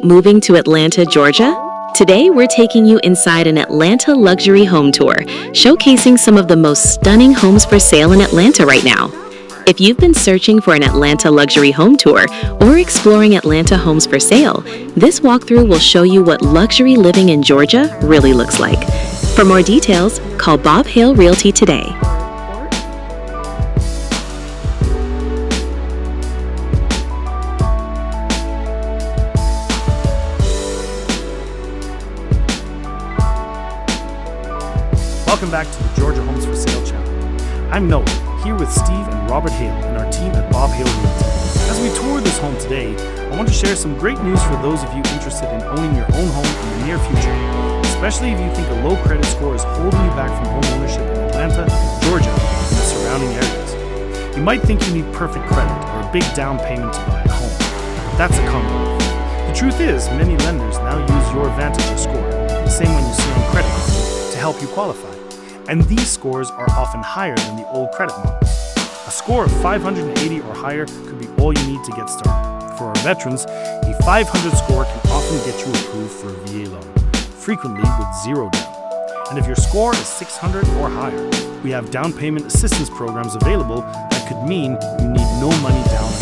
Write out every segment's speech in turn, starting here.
Moving to Atlanta, Georgia? Today, we're taking you inside an Atlanta luxury home tour, showcasing some of the most stunning homes for sale in Atlanta right now. If you've been searching for an Atlanta luxury home tour or exploring Atlanta homes for sale, this walkthrough will show you what luxury living in Georgia really looks like. For more details, call Bob Hale Realty today. Welcome back to the Georgia Homes for Sale channel. I'm Noah, here with Steve and Robert Hale and our team at Bob Hale Realty. As we tour this home today, I want to share some great news for those of you interested in owning your own home in the near future, especially if you think a low credit score is holding you back from homeownership in Atlanta, Georgia, and the surrounding areas. You might think you need perfect credit or a big down payment to buy a home, but that's a common myth. The truth is, many lenders now use your VantageScore, the same one you see on credit cards, to help you qualify. And these scores are often higher than the old credit model. A score of 580 or higher could be all you need to get started. For our veterans, a 500 score can often get you approved for a VA loan, frequently with zero down. And if your score is 600 or higher, we have down payment assistance programs available that could mean you need no money down.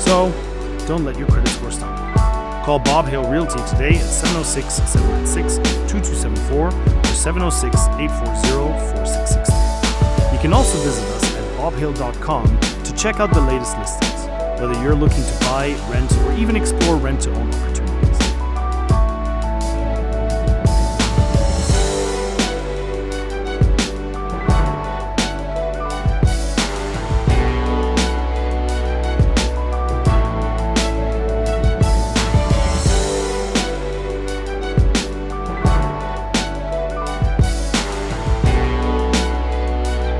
So, don't let your credit score stop you. Call Bob Hale Realty today at 706-796-2274 or 706-840-4663. You can also visit us at bobhale.com to check out the latest listings, whether you're looking to buy, rent, or even explore rent-to-own opportunities.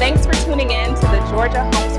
Thanks for tuning in to the Georgia Homes